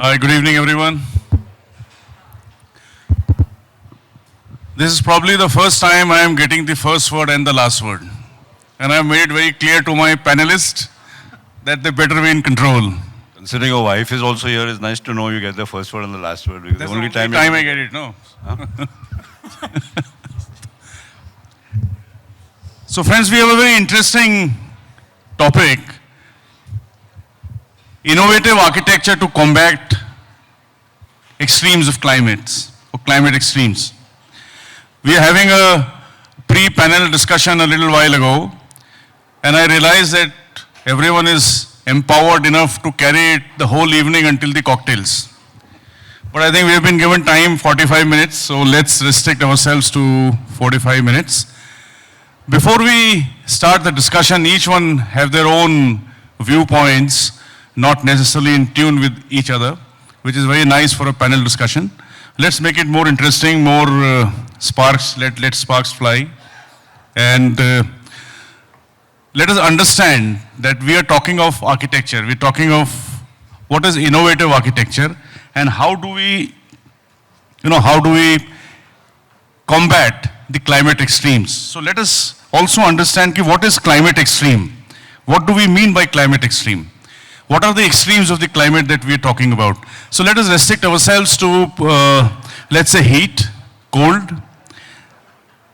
Hi, good evening, everyone. This is probably the first time I am getting the first word and the last word. And I have made it very clear to my panelists that they better be in control. Considering your wife is also here, it's nice to know you get the first word and the last word. Because That's the only time I get it, no? Huh? So friends, we have a very interesting topic. Innovative architecture to combat extremes of climates, or climate extremes. We are having a pre-panel discussion a little while ago, and I realized that everyone is empowered enough to carry it the whole evening until the cocktails. But I think we have been given time, 45 minutes, so let's restrict ourselves to 45 minutes. Before we start the discussion, each one have their own viewpoints, not necessarily in tune with each other, which is very nice for a panel discussion. Let's make it more interesting, more sparks, let sparks fly. And let us understand that we are talking of architecture. We're talking of what is innovative architecture and how do we combat the climate extremes. So let us also understand what is climate extreme. What do we mean by climate extreme? What are the extremes of the climate that we are talking about? So let us restrict ourselves to, let's say, heat, cold.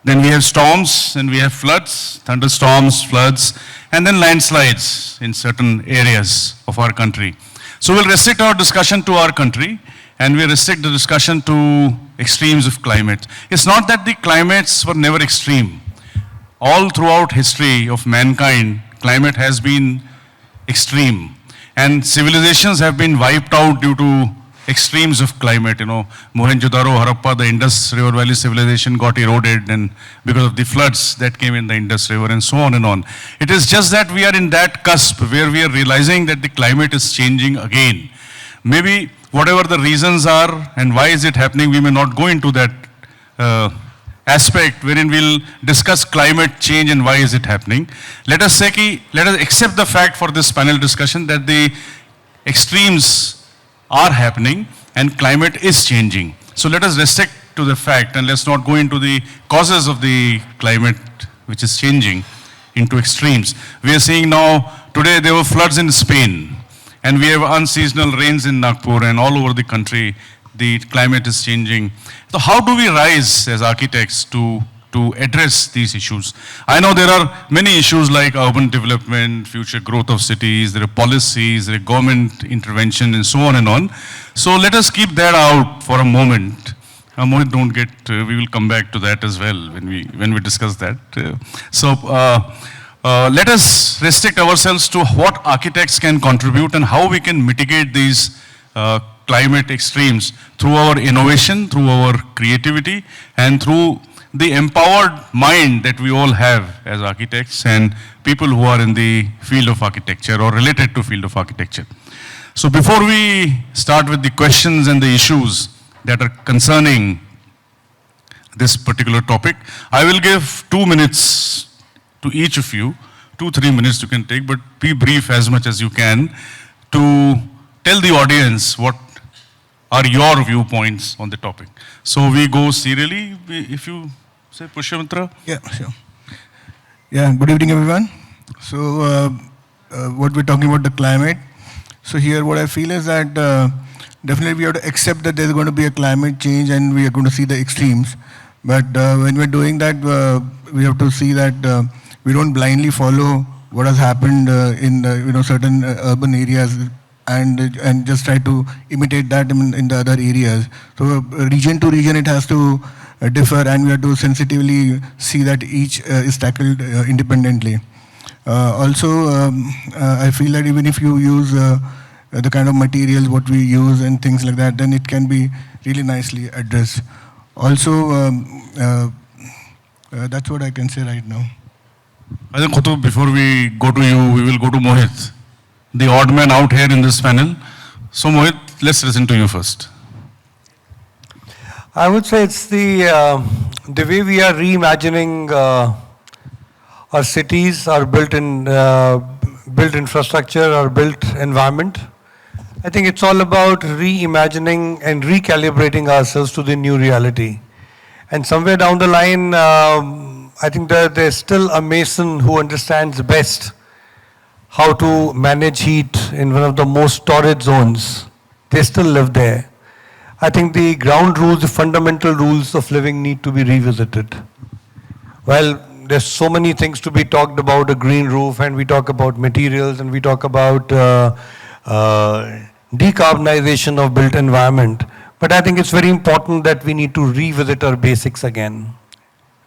Then we have storms, and we have floods, thunderstorms, floods, and then landslides in certain areas of our country. So we'll restrict our discussion to our country, and we restrict the discussion to extremes of climate. It's not that the climates were never extreme. All throughout history of mankind, climate has been extreme. And civilizations have been wiped out due to extremes of climate. Mohenjo-daro, Harappa, the Indus River Valley civilization got eroded and because of the floods that came in the Indus River and so on and on. It is just that we are in that cusp where we are realizing that the climate is changing again. Maybe whatever the reasons are and why is it happening, we may not go into that aspect wherein we'll discuss climate change and why is it happening. Let us accept the fact for this panel discussion that the extremes are happening and climate is changing. So let us restrict to the fact and let's not go into the causes of the climate which is changing into extremes. We are seeing now, today there were floods in Spain and we have unseasonal rains in Nagpur and all over the country. The climate is changing. So how do we rise as architects to address these issues? I know there are many issues like urban development, future growth of cities, there are policies, there are government intervention and so on and on. So let us keep that out for a moment. Mohit, don't get, we will come back to that as well when we discuss that. Let us restrict ourselves to what architects can contribute and how we can mitigate these climate extremes through our innovation, through our creativity, and through the empowered mind that we all have as architects and people who are in the field of architecture or related to field of architecture. So before we start with the questions and the issues that are concerning this particular topic, I will give 2 minutes to each of you, 2-3 minutes you can take, but be brief as much as you can to tell the audience what are your viewpoints on the topic. So we go serially, if you say Pushyamitra. Yeah, sure. Yeah, good evening everyone. So what we're talking about the climate. So here what I feel is that definitely we have to accept that there's going to be a climate change and we are going to see the extremes. But when we're doing that, we have to see that we don't blindly follow what has happened in certain urban areas and just try to imitate that in the other areas. So region to region it has to differ and we have to sensitively see that each is tackled independently. Also, I feel that even if you use the kind of materials what we use and things like that, then it can be really nicely addressed. Also, that's what I can say right now. I think QUTUB, before we go to you, we will go to Mohit, the odd man out here in this panel. So Mohit, let's listen to you first. I would say it's the way we are reimagining our cities, our built infrastructure, our built environment. I think it's all about reimagining and recalibrating ourselves to the new reality. And somewhere down the line, I think that there's still a mason who understands best how to manage heat in one of the most torrid zones. They still live there. I think the ground rules, the fundamental rules of living need to be revisited. Well, there's so many things to be talked about, a green roof, and we talk about materials, and we talk about decarbonization of built environment. But I think it's very important that we need to revisit our basics again,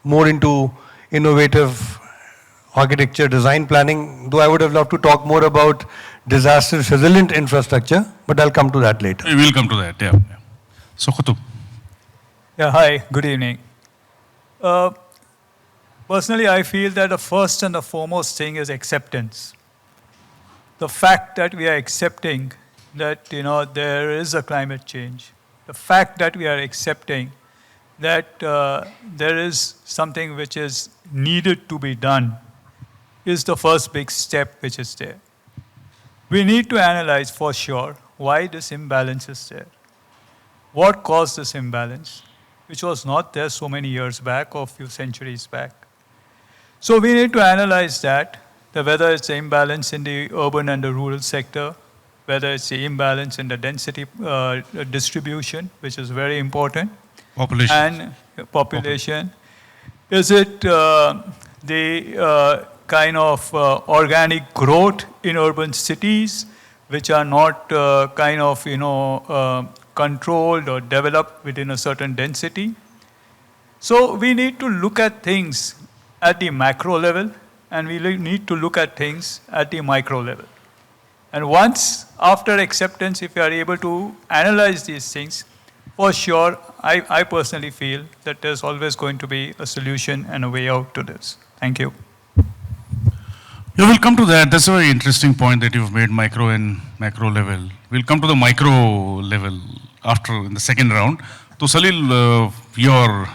more into innovative architecture, design planning, though I would have loved to talk more about disaster resilient infrastructure, but I'll come to that later. We will come to that, yeah. So, QUTUB. Yeah, hi, good evening. Personally, I feel that the first and the foremost thing is acceptance. The fact that we are accepting that, there is a climate change. The fact that we are accepting that there is something which is needed to be done is the first big step which is there. We need to analyze for sure why this imbalance is there. What caused this imbalance, which was not there so many years back or a few centuries back. So we need to analyze that, whether it's the imbalance in the urban and the rural sector, whether it's the imbalance in the density distribution, which is very important. Population. And population. Is it the kind of organic growth in urban cities, which are not controlled or developed within a certain density? So we need to look at things at the macro level, and we need to look at things at the micro level. And once, after acceptance, if we are able to analyze these things, for sure, I personally feel that there's always going to be a solution and a way out to this. Thank you. Yeah, we'll come to that. That's a very interesting point that you've made, micro and macro level. We'll come to the micro level after, in the second round. So Salil, your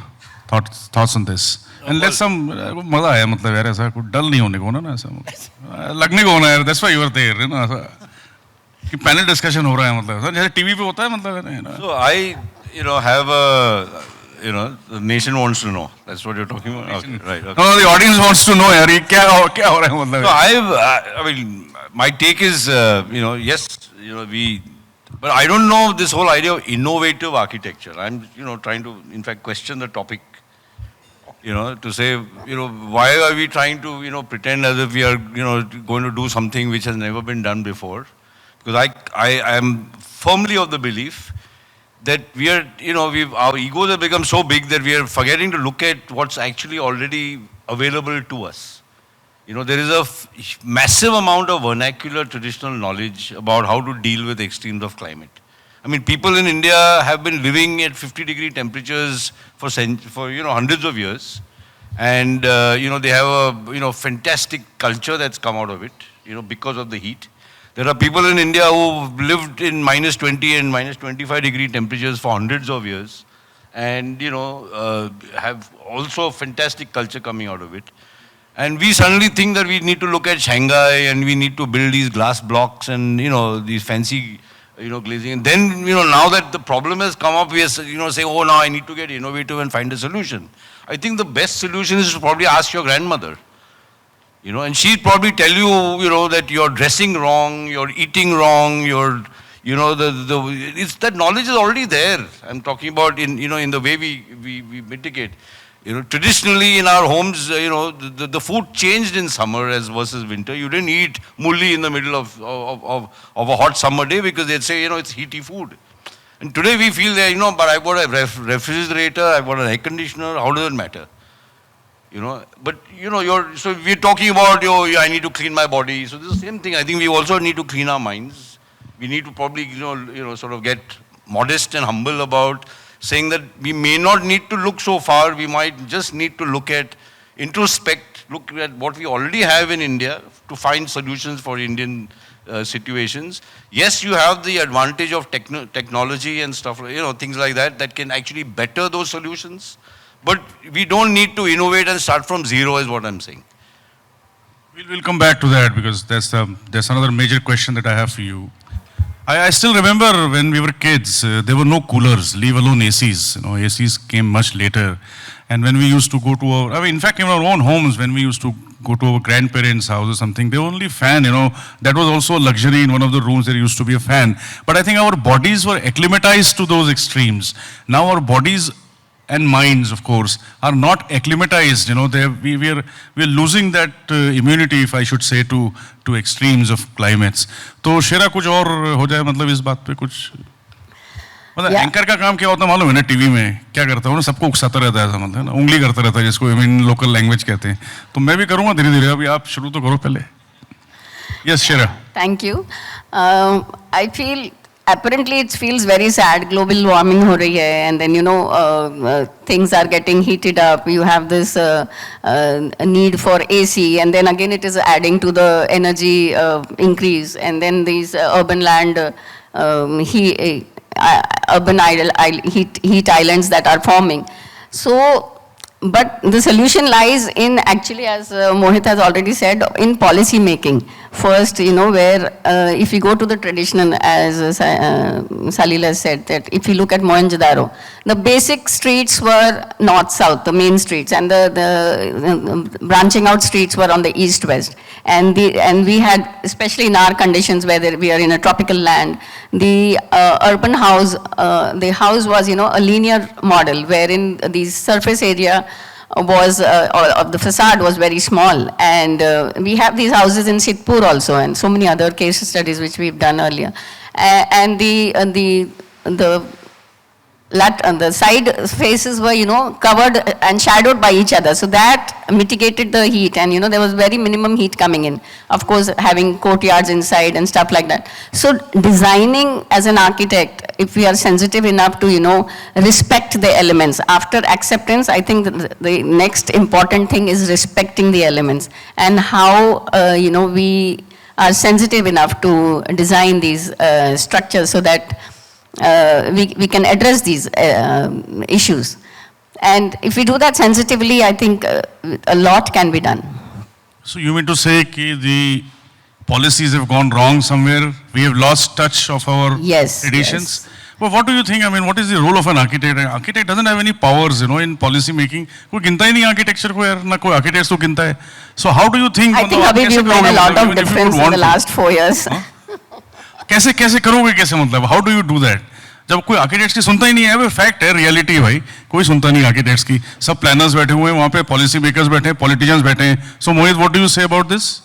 thoughts on this? And let's some मजा आया मतलब यार ऐसा कुछ डल नहीं होने को ना ऐसा लगने को होना यार that's why you were there है ना ऐसा कि panel discussion हो रहा है मतलब जैसे टीवी पे होता है मतलब So I have a the nation wants to know, that's what you're talking about. Okay, right, okay. No, the audience wants to know यार ये क्या हो रहा है मतलब So I mean my take is yes but I don't know this whole idea of innovative architecture. I'm trying to in fact question the topic. To say, why are we trying to, pretend as if we are, going to do something which has never been done before? Because I am firmly of the belief that we are, our egos have become so big that we are forgetting to look at what's actually already available to us. There is a massive amount of vernacular traditional knowledge about how to deal with extremes of climate. I mean, people in India have been living at 50-degree temperatures for hundreds of years, and they have a fantastic culture that's come out of it, because of the heat. There are people in India who lived in minus 20 and minus 25-degree temperatures for hundreds of years, and have also a fantastic culture coming out of it. And we suddenly think that we need to look at Shanghai and we need to build these glass blocks and these fancy glazing. And then, now that the problem has come up, we are, saying, oh, now I need to get innovative and find a solution. I think the best solution is to probably ask your grandmother, and she'd probably tell you, that you're dressing wrong, you're eating wrong, it's that knowledge is already there. I'm talking about in the way we mitigate. Traditionally in our homes, the food changed in summer as versus winter. You didn't eat mulli in the middle of a hot summer day because they'd say, it's heaty food. And today we feel that, but I've got a refrigerator, I've got an air conditioner, how does it matter? But, so we're talking about, I need to clean my body. So this is the same thing. I think we also need to clean our minds. We need to probably, sort of get modest and humble about saying that we may not need to look so far, we might just need to look at, introspect, look at what we already have in India to find solutions for Indian situations. Yes, you have the advantage of technology and stuff, things like that can actually better those solutions. But we don't need to innovate and start from zero is what I'm saying. We'll come back to that because there's another major question that I have for you. I still remember when we were kids, there were no coolers, leave alone ACs. You know, ACs came much later. And when we used to go to our, I mean, in fact, in our own homes, when we used to go to our grandparents' house or something, they only fan, you know, that was also a luxury. In one of the rooms, there used to be a fan. But I think our bodies were acclimatized to those extremes. Now our bodies and minds, of course, are not acclimatized. You know, we're losing that immunity, if I should say, to extremes of climates. तो शेरा कुछ और हो जाए मतलब इस बात पे कुछ मतलब एंकर का काम क्या होता है मालूम है ना टीवी में क्या करता है ना सबको उकसाता रहता है ऐसा मतलब है ना उंगली करता रहता है जिसको इन लोकल लैंग्वेज कहते हैं तो मैं भी करूँगा धीरे धीरे अभी आप शुरू तो करो पहले yes Shera Thank you. I feel apparently it feels very sad. Global warming ho rahi hai, and then things are getting heated up. You have this need for AC, and then again it is adding to the energy increase, and then these urban land urban heat islands that are forming. So. But the solution lies in actually, as Mohit has already said, in policy making. First, where if you go to the traditional, as Salil has said, that if you look at Mohenjo-daro, the basic streets were north-south, the main streets, and the branching out streets were on the east-west. And we had, especially in our conditions where we are in a tropical land, the urban house, the house was, a linear model wherein the surface area was, of the facade was very small. And we have these houses in Sitpur also and so many other case studies which we've done earlier. And the side faces were, covered and shadowed by each other. So that mitigated the heat and, there was very minimum heat coming in. Of course, having courtyards inside and stuff like that. So designing as an architect, if we are sensitive enough to, respect the elements. After acceptance, I think the next important thing is respecting the elements and how, we are sensitive enough to design these structures so that we can address these issues. And if we do that sensitively, I think a lot can be done. So you mean to say that the policies have gone wrong somewhere? We have lost touch of our traditions? Yes. But what do you think? I mean, what is the role of an architect? An architect doesn't have any powers, in policy making. कोई गिनता ही नहीं architecture को यार, ना कोई architects को गिनता है. So how do you think? I think Habib, you've made a lot of difference in the last 4 years. कैसे करोगे कैसे मतलब? How do you do that? जब कोई आर्किटेक्ट्स की सुनता ही नहीं है, वो फैक्ट है, रियलिटी है भाई, कोई सुनता नहीं आर्किटेक्ट्स की, सब प्लानर्स बैठे हुए हैं वहाँ पे, पॉलिसी मेकर्स बैठे हैं, पॉलिटिशियंस बैठे हैं. So Mohit, what do you say about this?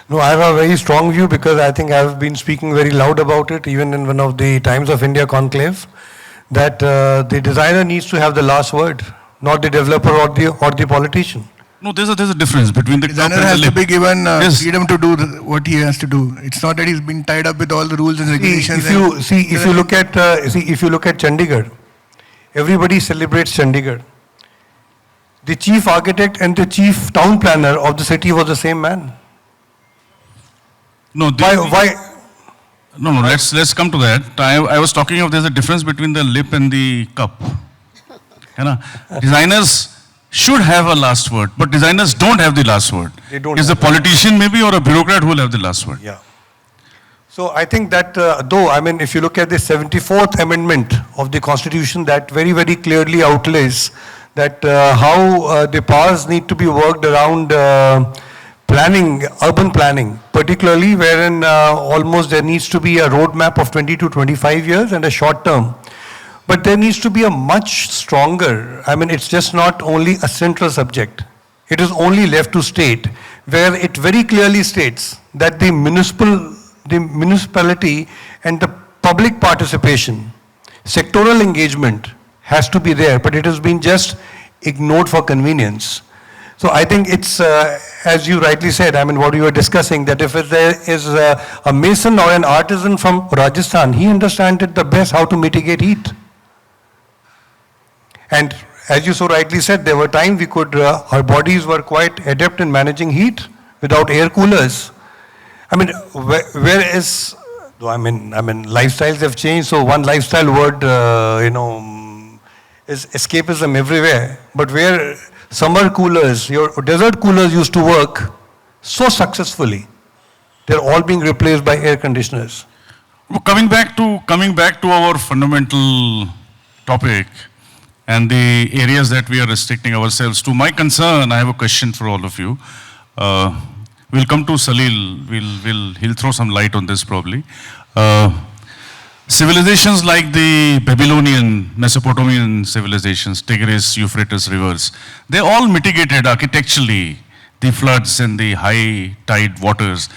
No, I have a very strong view because I think I have been speaking very loud about it, even in one of the Times of India conclave, that the designer needs to have the last word, not the developer or the politician. No, there's a difference between the designer has to be given freedom to do what he has to do. It's not that he's been tied up with all the rules and regulations. If you look at Chandigarh, everybody celebrates Chandigarh. The chief architect and the chief town planner of the city was the same man. No, why? No, let's come to that. I was talking of there's a difference between the lip and the cup. Designers should have a last word, but designers don't have the last word. They don't. Is a politician maybe or a bureaucrat who will have the last word? Yeah. So I think that if you look at the 74th amendment of the Constitution, that very, very clearly outlays that how the powers need to be worked around planning, urban planning, particularly wherein almost there needs to be a roadmap of 20 to 25 years and a short term. But there needs to be a much stronger, it's just not only a central subject. It is only left to state, where it very clearly states that the municipality and the public participation, sectoral engagement has to be there, but it has been just ignored for convenience. So I think it's, as you rightly said, what you were discussing, that if there is a mason or an artisan from Rajasthan, he understands it the best how to mitigate heat. And as you so rightly said, there were times we could, our bodies were quite adept in managing heat without air coolers. Lifestyles have changed, so one lifestyle word, is escapism everywhere. But where summer coolers, your desert coolers used to work so successfully, they're all being replaced by air conditioners. Well, coming back to our fundamental topic and the areas that we are restricting ourselves to, my concern, I have a question for all of you. We'll come to Salil. He'll throw some light on this probably. Civilizations like the Babylonian, Mesopotamian civilizations, Tigris, Euphrates rivers, they all mitigated architecturally the floods and the high tide waters.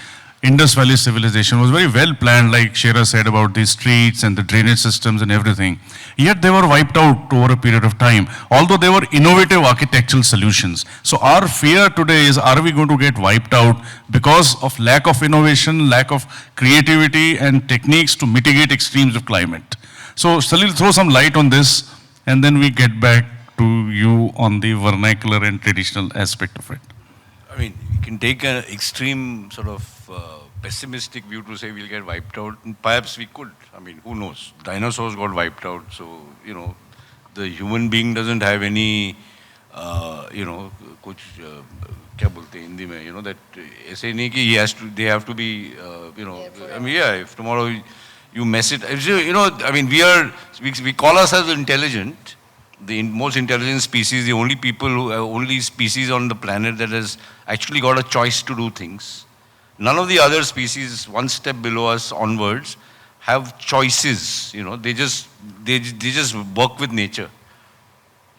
Indus Valley civilization was very well planned, like Shera said about the streets and the drainage systems and everything. Yet they were wiped out over a period of time, although they were innovative architectural solutions. So our fear today is, are we going to get wiped out because of lack of innovation, lack of creativity and techniques to mitigate extremes of climate? So Salil, throw some light on this, and then we get back to you on the vernacular and traditional aspect of it. I mean, you can take an extreme sort of pessimistic view to say we'll get wiped out. And perhaps we could. I mean, who knows? Dinosaurs got wiped out. So, you know, the human being doesn't have any, you know, kuch, kya bolte hain Hindi mein, you know, that aise nahi ki they have to be, you know, I mean, yeah, if tomorrow you mess it, you know, I mean, we call ourselves intelligent. The most intelligent species, the only species on the planet that has actually got a choice to do things. None of the other species, one step below us onwards, have choices. You know, they just work with nature.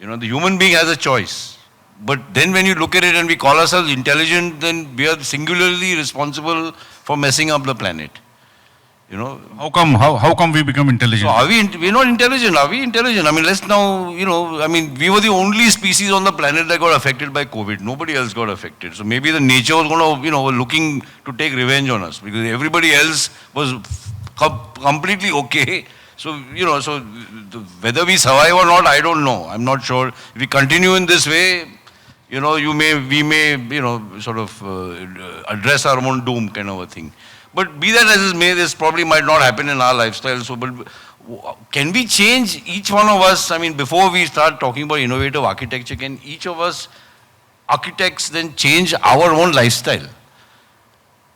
You know, the human being has a choice. But then when you look at it and we call ourselves intelligent, then we are singularly responsible for messing up the planet. You know, how come we become intelligent? So we're not intelligent. Are we intelligent? I mean, let's now, you know, I mean, we were the only species on the planet that got affected by COVID. Nobody else got affected. So maybe the nature was going to, you know, looking to take revenge on us because everybody else was completely okay. So, you know, so whether we survive or not, I don't know. I'm not sure. If we continue in this way, you know, we may, you know, sort of address our own doom kind of a thing. But be that as it may, this probably might not happen in our lifestyle. So, but can we change each one of us? I mean, before we start talking about innovative architecture, can each of us architects then change our own lifestyle?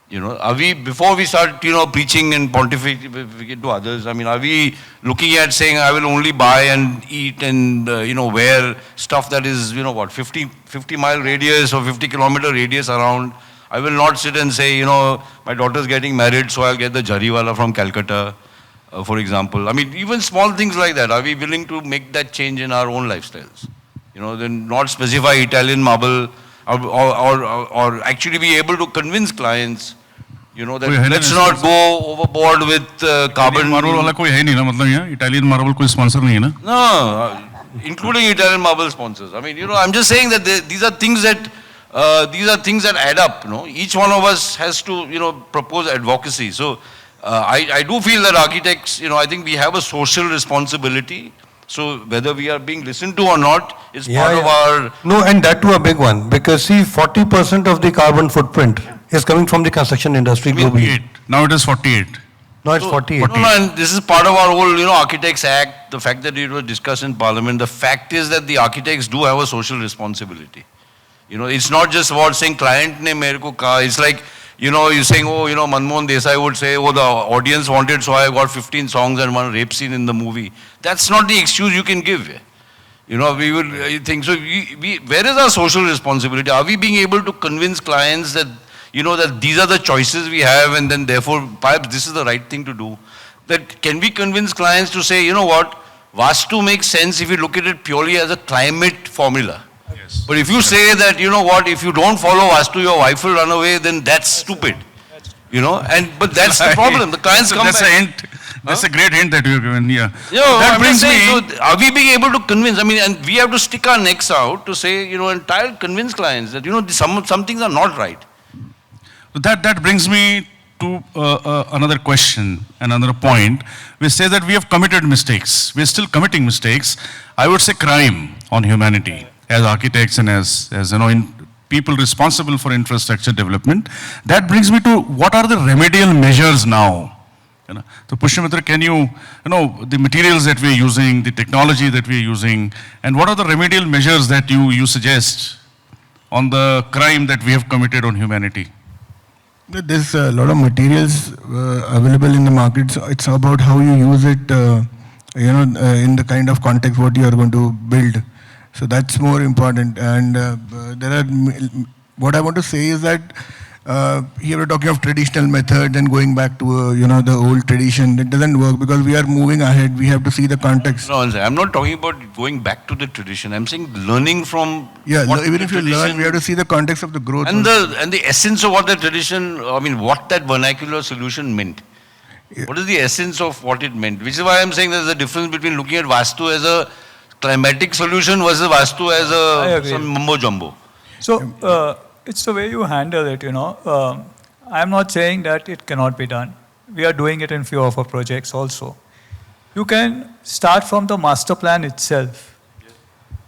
You know, are we, before we start, you know, preaching and pontificate to others, I mean, are we looking at saying, I will only buy and eat and, you know, wear stuff that is, you know, what, 50 mile radius or 50 kilometer radius around? I will not sit and say, you know, my daughter's getting married, so I'll get the jariwala from Calcutta, for example. I mean, even small things like that. Are we willing to make that change in our own lifestyles? You know, then not specify Italian marble or actually be able to convince clients, you know, that let's not go overboard with carbon. Marble wala koi hai nahi na, matlab yahan Italian marble koi sponsor nahi hai na? No, including Italian marble sponsors. I mean, you know, I'm just saying that these are things that add up, you know. Each one of us has to, you know, propose advocacy. So I do feel that architects, you know, I think we have a social responsibility. So whether we are being listened to or not is part of our... No, and that too a big one. Because see, 40% of the carbon footprint is coming from the construction industry globally. Now it is 48. No, it's 48. No, and this is part of our whole, you know, Architects Act, the fact that it was discussed in Parliament. The fact is that the architects do have a social responsibility. You know, it's not just about saying client ne mere ko kaha. It's like, you know, you're saying, oh, you know, Manmohan Desai would say, oh, the audience wanted, so I got 15 songs and one rape scene in the movie. That's not the excuse you can give. You know, we will think, so where is our social responsibility? Are we being able to convince clients that, you know, that these are the choices we have and then therefore perhaps this is the right thing to do? That can we convince clients to say, you know what, Vastu makes sense if you look at it purely as a climate formula. Yes. But if you say that, you know what, if you don't follow Vastu, your wife will run away, then that's stupid. You know, but that's the problem. The clients come That's back. a hint. That's a great hint that you have given, yeah. You know, That I'm brings just saying, me... so are we being able to convince, I mean, and we have to stick our necks out to say, you know, and try to convince clients that, you know, some things are not right. That brings me to another question, another point. We say that we have committed mistakes. We are still committing mistakes. I would say crime on humanity as architects and as you know, people responsible for infrastructure development. That brings me to what are the remedial measures now? You know, so Pushyamitra, can you know, the materials that we are using, the technology that we are using, and what are the remedial measures that you suggest on the crime that we have committed on humanity? There's a lot of materials available in the market. So it's about how you use it, in the kind of context what you are going to build. So that's more important. And what I want to say is that here we're talking of traditional methods and going back to, the old tradition. It doesn't work because we are moving ahead. We have to see the context. No, I'm not talking about going back to the tradition. I'm saying learning from. Yeah, what even the if you learn, we have to see the context of the growth. And the essence of what the tradition, I mean, what that vernacular solution meant. Yeah. What is the essence of what it meant? Which is why I'm saying there's a difference between looking at Vastu as a climatic solution versus Vastu as some mumbo jumbo. So, it's the way you handle it, I'm not saying that it cannot be done. We are doing it in few of our projects also. You can start from the master plan itself. Yes.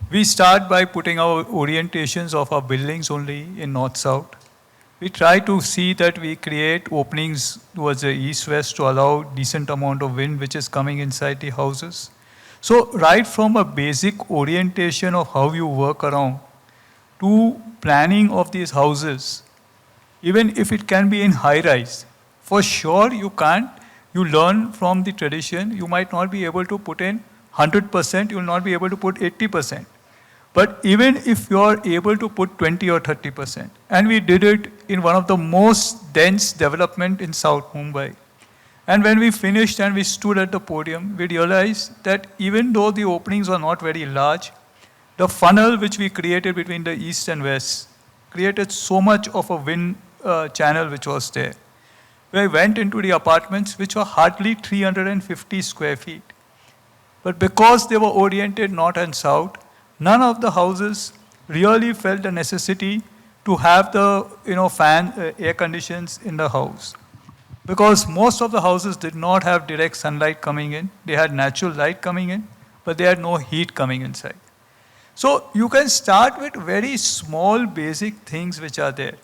We start by putting our orientations of our buildings only in north-south. We try to see that we create openings towards the east-west to allow decent amount of wind which is coming inside the houses. So right from a basic orientation of how you work around to planning of these houses, even if it can be in high-rise, for sure you can't. You learn from the tradition. You might not be able to put in 100%, you will not be able to put 80%. But even if you are able to put 20 or 30%, and we did it in one of the most dense development in South Mumbai. And when we finished and we stood at the podium, we realized that even though the openings were not very large, the funnel which we created between the east and west created so much of a wind channel which was there. We went into the apartments which were hardly 350 square feet. But because they were oriented north and south, none of the houses really felt the necessity to have the fan, air conditions in the house. Because most of the houses did not have direct sunlight coming in. They had natural light coming in, but they had no heat coming inside. So you can start with very small basic things which are there.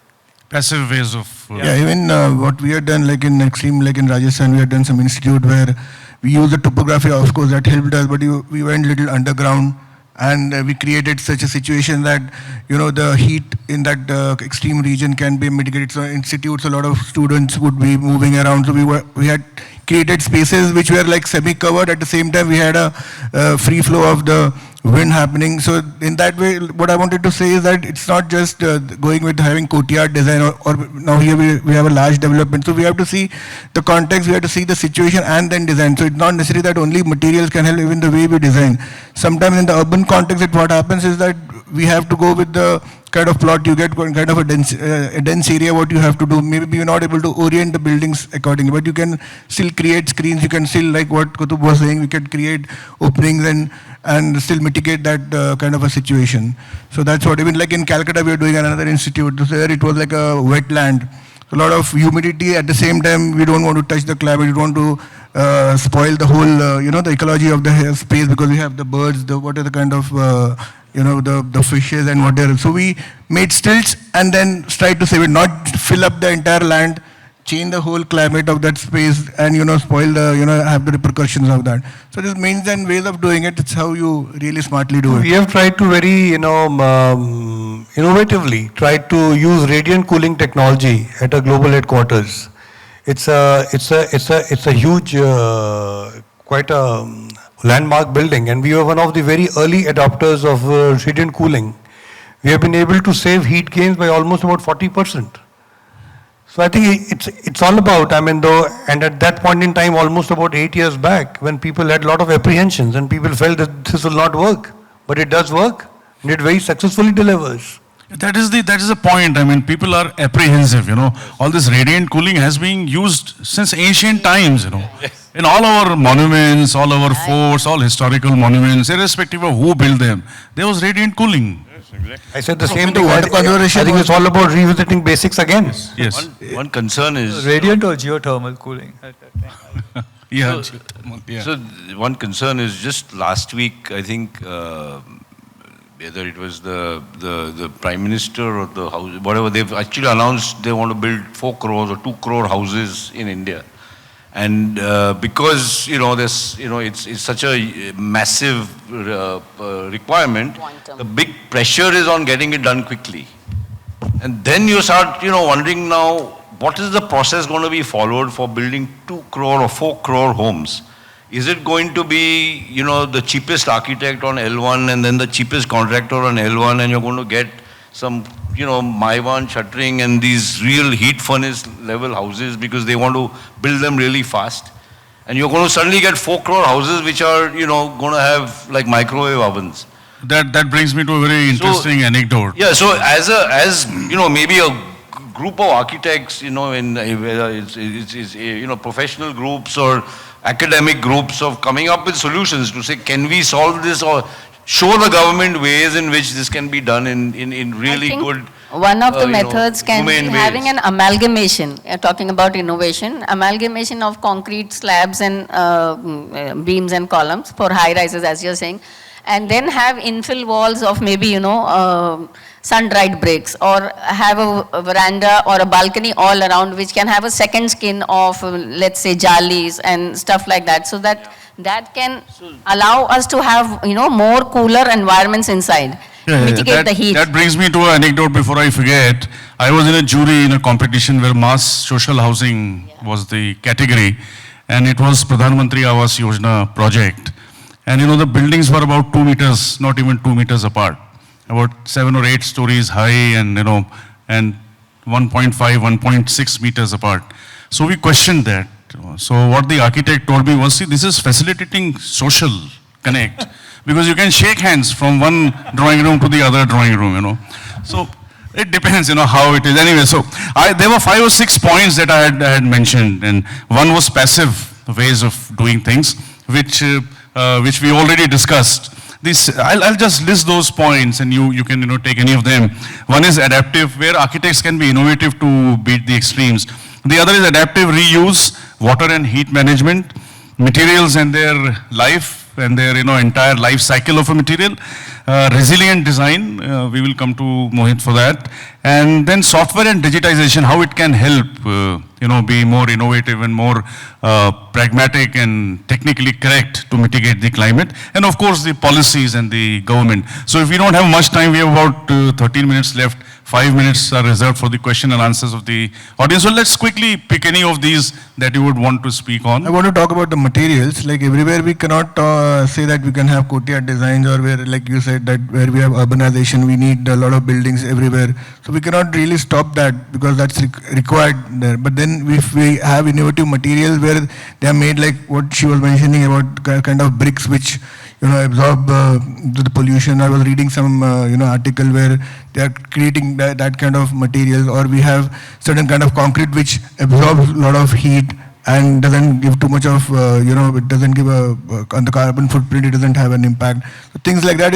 Passive ways of... even what we had done, like in Extreme, like in Rajasthan, we had done some institute where we used the topography, of course, that helped us, but we went little underground and we created such a situation that, the heat in that extreme region can be mitigated. So institutes, a lot of students would be moving around. So we had created spaces which were like semi-covered. At the same time, we had a free flow of the wind happening. So in that way, what I wanted to say is that it's not just going with having courtyard design or now here we have a large development. So we have to see the context, we have to see the situation and then design. So it's not necessary that only materials can help, even the way we design. Sometimes in the urban context, what happens is that we have to go with the kind of plot you get, kind of a dense area, what you have to do. Maybe you're not able to orient the buildings accordingly, but you can still create screens, you can still, like what QUTUB was saying, we can create openings and still mitigate that kind of a situation. So that's what, even like in Calcutta, we are doing another institute. There it was like a wetland. A lot of humidity. At the same time, we don't want to touch the climate. We don't want to spoil the whole, the ecology of the space because we have the birds, what are the kind of, the fishes and whatever. So we made stilts and then tried to save it, not fill up the entire land, change the whole climate of that space and, spoil the, have the repercussions of that. So there's means and ways of doing it. It's how you really smartly do it. We have tried to very, innovatively tried to use radiant cooling technology at a global headquarters. It's a huge, quite a landmark building, and we were one of the very early adopters of radiant cooling. We have been able to save heat gains by almost about 40%. So I think it's all about, and at that point in time, almost about 8 years back, when people had a lot of apprehensions and people felt that this will not work, but it does work, and it very successfully delivers. That is the point. People are apprehensive, All this radiant cooling has been used since ancient times, Yes. In all our monuments, all our forts, all historical monuments, irrespective of who built them, there was radiant cooling. Yes, exactly. I said the same thing. I think it's all about revisiting basics again. Yes. One concern is... Radiant or geothermal cooling at that time? Yeah. So one concern is just last week, I think, whether it was the Prime Minister or the House, whatever, they've actually announced they want to build 4 crore or 2 crore houses in India. And because, there's, it's such a massive requirement, the big pressure is on getting it done quickly. And then you start, wondering now, what is the process going to be followed for building 2 crore or 4 crore homes? Is it going to be, the cheapest architect on L1 and then the cheapest contractor on L1, and you're going to get some, Maiwan shuttering and these real heat furnace level houses because they want to build them really fast? And you're going to suddenly get 4 crore houses which are, going to have like microwave ovens. That brings me to a very interesting anecdote. Yeah, so as maybe a group of architects, in whether it's professional groups or academic groups of coming up with solutions to say, can we solve this, or show the government ways in which this can be done in really good, one of the methods can be humane having ways. an amalgamation, talking about innovation, amalgamation of concrete slabs and beams and columns for high rises, as you're saying, and then have infill walls of maybe, sun-dried bricks, or have a veranda or a balcony all around which can have a second skin of, let's say, jalis and stuff like that, so that can allow us to have, more cooler environments inside, mitigate the heat. That brings me to an anecdote before I forget. I was in a jury in a competition where mass social housing was the category, and it was Pradhan Mantri Awas Yojana project. And the buildings were about 2 meters, not even 2 meters apart, about 7 or 8 stories high, and and 1.5, 1.6 meters apart. So we questioned that. So what the architect told me was, see, this is facilitating social connect because you can shake hands from one drawing room to the other drawing room, So it depends, how it is. Anyway, so there were 5 or 6 points that I had mentioned, and one was passive ways of doing things, which we already discussed. I'll just list those points, and you can take any of them. One is adaptive, where architects can be innovative to beat the extremes. The other is adaptive reuse, water and heat management, materials and their life and their entire life cycle of a material, resilient design. We will come to Mohit for that, and then software and digitization, how it can help be more innovative and more pragmatic and technically correct to mitigate the climate, and of course the policies and the government. So if we don't have much time, we have about 13 minutes left. 5 minutes are reserved for the question and answers of the audience. So let's quickly pick any of these that you would want to speak on. I want to talk about the materials. Like everywhere we cannot say that we can have courtyard designs, or where, like you said, that where we have urbanization, we need a lot of buildings everywhere. So we cannot really stop that because that's required there. But then if we have innovative materials where they are made, like what she was mentioning about kind of bricks which absorb the pollution. I was reading some article where they are creating that kind of materials, or we have certain kind of concrete which absorbs a lot of heat and doesn't give too much of it doesn't give on the carbon footprint, it doesn't have an impact. So things like that,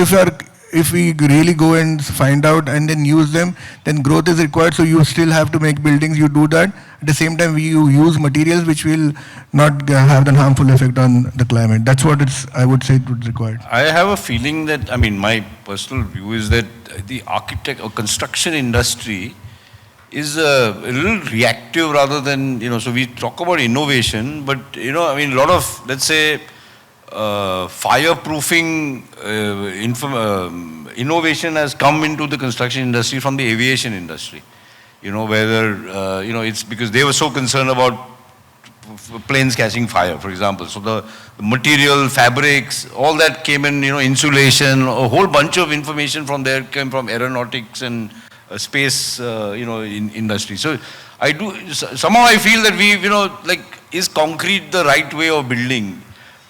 if we really go and find out and then use them, then growth is required. So you still have to make buildings, you do that. At the same time, we use materials which will not have an harmful effect on the climate. That's what I would say it would require. I have a feeling that, my personal view is that the architect or construction industry is a little reactive rather than, so we talk about innovation, but, a lot of, let's say, fireproofing innovation has come into the construction industry from the aviation industry. Whether, it's because they were so concerned about planes catching fire, for example. So the material, fabrics, all that came in, insulation, a whole bunch of information from there came from aeronautics and space, in industry. So somehow I feel that we, is concrete the right way of building?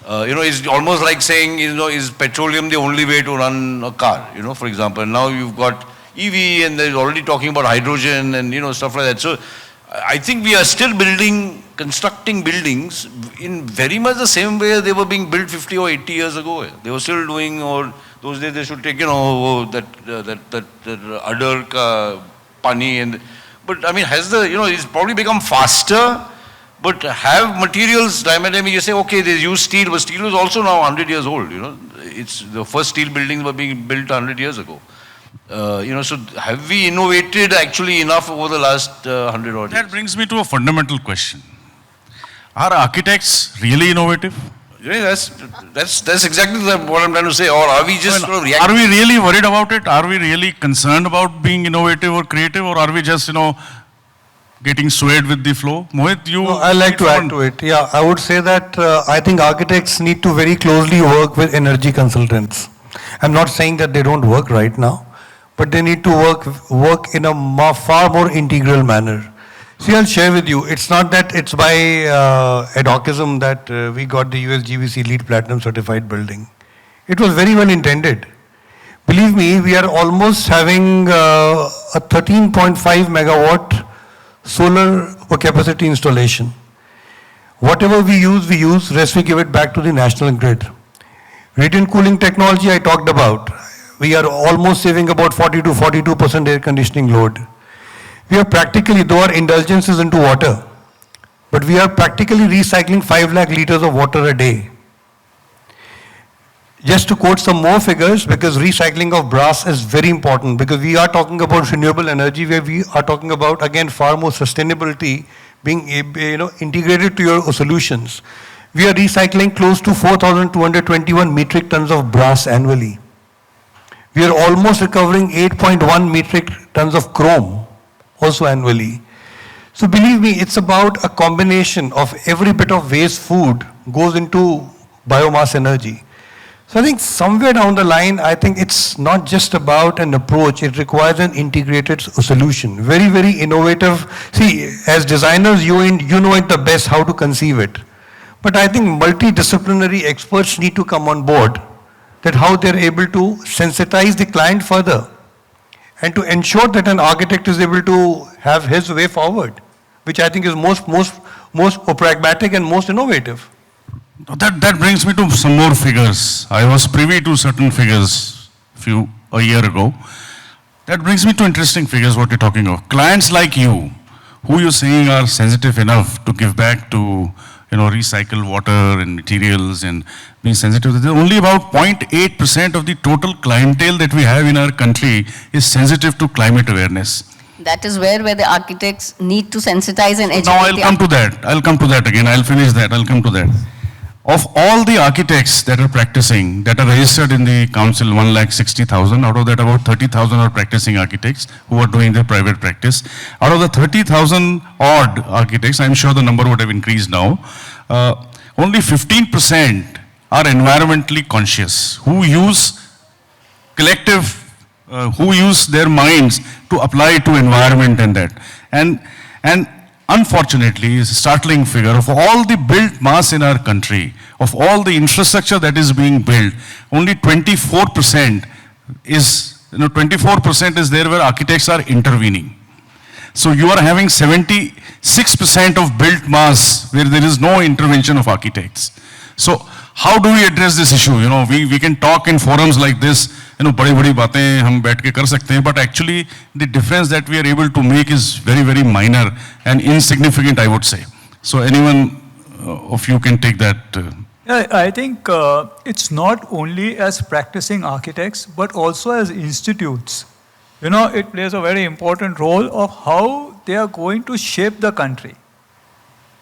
It's almost like saying, is petroleum the only way to run a car, for example. Now you've got EV and they're already talking about hydrogen and, stuff like that. So I think we are still constructing buildings in very much the same way they were being built 50 or 80 years ago. They were still doing, or those days they should take, that udder ka pani. But has it's probably become faster. But have materials, you say, okay, they use steel, but steel is also now 100 years old, It's the first steel buildings were being built 100 years ago. So have we innovated actually enough over the last 100 odd years? That brings me to a fundamental question. Are architects really innovative? That's exactly what I'm trying to say. Or are we just sort of reacting? Are we really worried about it? Are we really concerned about being innovative or creative? Or are we just, getting swayed with the flow? Mohit, you... No, I'd like to add to it. Yeah, I would say that I think architects need to very closely work with energy consultants. I'm not saying that they don't work right now, but they need to work in a far more integral manner. See, I'll share with you, it's not that it's by ad hocism that we got the USGBC LEED Platinum certified building. It was very well intended. Believe me, we are almost having a 13.5 megawatt solar capacity installation. Whatever we use, rest we give it back to the national grid. Radiant cooling technology I talked about. We are almost saving about 40 to 42% air conditioning load. We are practically, though our indulgence is into water, but we are practically recycling 5 lakh liters of water a day. Just to quote some more figures, because recycling of brass is very important, because we are talking about renewable energy, where we are talking about, again, far more sustainability being integrated to your solutions. We are recycling close to 4,221 metric tons of brass annually. We are almost recovering 8.1 metric tons of chrome also annually. So believe me, it's about a combination of every bit of waste food goes into biomass energy. So I think somewhere down the line, I think it's not just about an approach, it requires an integrated solution. Very, very innovative. See, as designers, you know it the best how to conceive it. But I think multidisciplinary experts need to come on board, that how they're able to sensitize the client further and to ensure that an architect is able to have his way forward, which I think is most pragmatic and most innovative. That brings me to some more figures. I was privy to certain figures a year ago. That brings me to interesting figures what you're talking of. Clients like you, who you're saying are sensitive enough to give back to recycle water and materials and being sensitive. There's only about 0.8% of the total clientele that we have in our country is sensitive to climate awareness. That is where the architects need to sensitize and educate. Now I'll come to that. I'll come to that again. I'll finish that. I'll come to that. Of all the architects that are practicing, that are registered in the council, 1,60,000, out of that about 30,000 are practicing architects who are doing their private practice. Out of the 30,000 odd architects, I'm sure the number would have increased now, only 15% are environmentally conscious, who use who use their minds to apply to environment and that. And unfortunately, is a startling figure of all the built mass in our country, of all the infrastructure that is being built, only 24% is, 24% is there where architects are intervening. So you are having 76% of built mass where there is no intervention of architects. So how do we address this issue? We can talk in forums like this, badi baatein hum baith ke kar sakte hain, but actually the difference that we are able to make is very, very minor and insignificant, I would say. So anyone of you can take that. Yeah, I think it's not only as practicing architects, but also as institutes. It plays a very important role of how they are going to shape the country.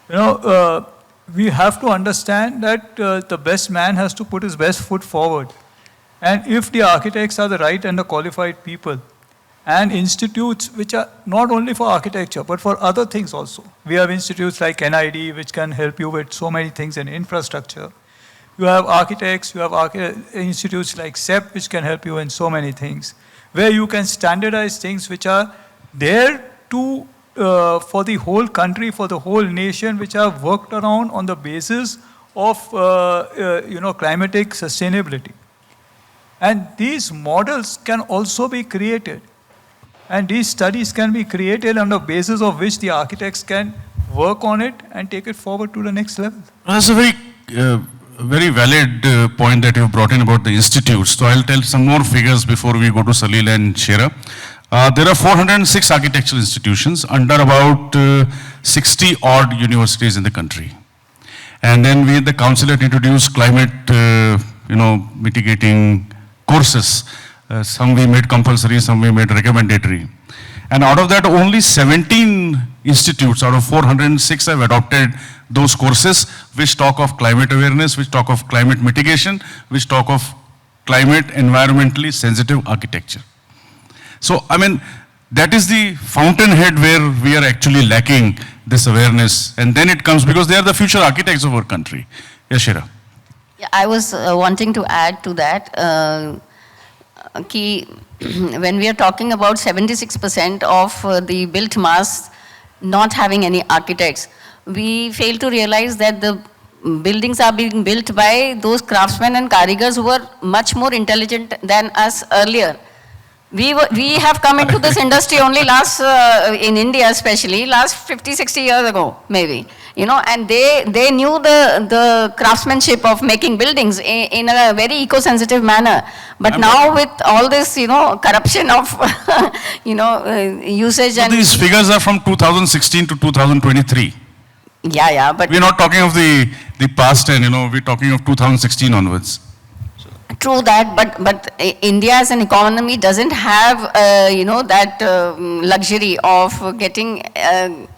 We have to understand that the best man has to put his best foot forward. And if the architects are the right and the qualified people, and institutes which are not only for architecture, but for other things also. We have institutes like NID, which can help you with so many things in infrastructure. You have architects, you have institutes like SEP, which can help you in so many things, where you can standardize things which are there to for the whole country, for the whole nation, which are worked around on the basis of climatic sustainability. And these models can also be created. And these studies can be created on the basis of which the architects can work on it and take it forward to the next level. That's a very valid point that you brought in about the institutes. So I'll tell some more figures before we go to Salil and Shera. There are 406 architectural institutions under about 60 odd universities in the country. And then we at the council had introduced climate, mitigating courses. Some we made compulsory, some we made recommendatory. And out of that, only 17 institutes out of 406 have adopted those courses which talk of climate awareness, which talk of climate mitigation, which talk of climate environmentally sensitive architecture. So, That is the fountainhead where we are actually lacking this awareness. And then it comes because they are the future architects of our country. Yes, Shira. Yeah, I was wanting to add to that. When we are talking about 76% of the built mass not having any architects, we fail to realize that the buildings are being built by those craftsmen and karigars who were much more intelligent than us earlier. We have come into this industry only in India especially, last 50, 60 years ago, maybe. And they knew the craftsmanship of making buildings in a very eco-sensitive manner. But now with all this, corruption of, usage So and... these figures are from 2016 to 2023. Yeah, but... We're not talking of the past and, we're talking of 2016 onwards. True that, but India as an economy doesn't have, that luxury of getting an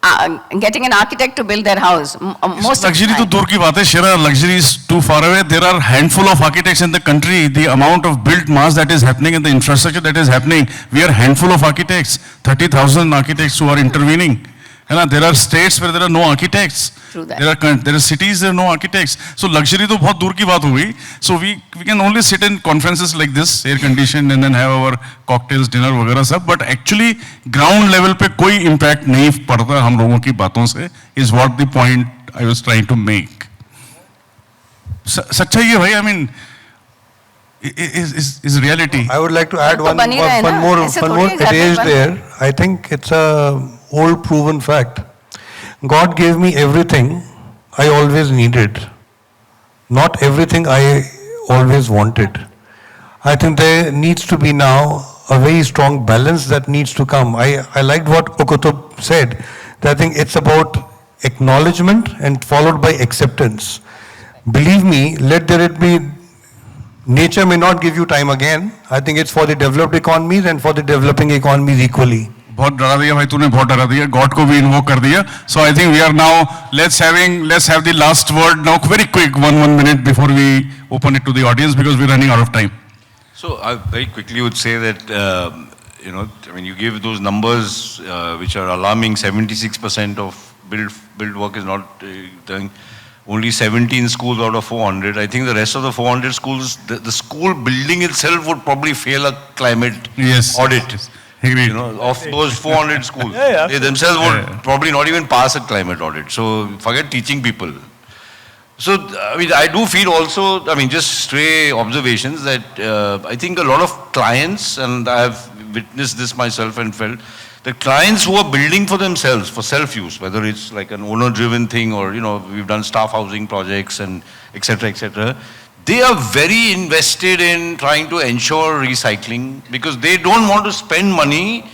architect to build their house. Most luxury to dur ki baat hai, Shira, luxury is too far away. There are handful of architects in the country. The amount of built mass that is happening and the infrastructure that is happening, we are handful of architects, 30,000 architects who are intervening. There are states where there are no architects. True that. There are cities there are no architects. So luxury to bahut dur ki baat ho gayi. So we can only sit in conferences like this, air conditioned, and then have our cocktails, dinner वगैरह सब. But actually ground level पे कोई impact नहीं पड़ता हम लोगों की बातों से. Is what the point I was trying to make. सच्चाई है भाई. I mean, is reality. I would like to add one more adage there. I think it's a old proven fact. God gave me everything I always needed, not everything I always wanted. I think there needs to be now a very strong balance that needs to come. I liked what QUTUB said, that I think it's about acknowledgement and followed by acceptance. Believe me, let there it be. Nature may not give you time again. I think it's for the developed economies and for the developing economies equally. बहुत डरा दिया भाई तूने, बहुत डरा दिया. God को भी invoke कर दिया. So I think we are now let's have the last word now, very quick, one minute before we open it to the audience because we're running out of time. So I very quickly would say that you give those numbers which are alarming. 76% of build work is not done. Only 17 schools out of 400. I think the rest of the 400 schools, the school building itself would probably fail a climate audit. Yes. Agreed. Of those 400 schools, Yeah. they themselves would probably not even pass a climate audit. So forget teaching people. So I do feel also, just stray observations that I think a lot of clients, and I have witnessed this myself and felt, the clients who are building for themselves, for self-use, whether it's like an owner-driven thing or, we've done staff housing projects and et cetera, they are very invested in trying to ensure recycling because they don't want to spend money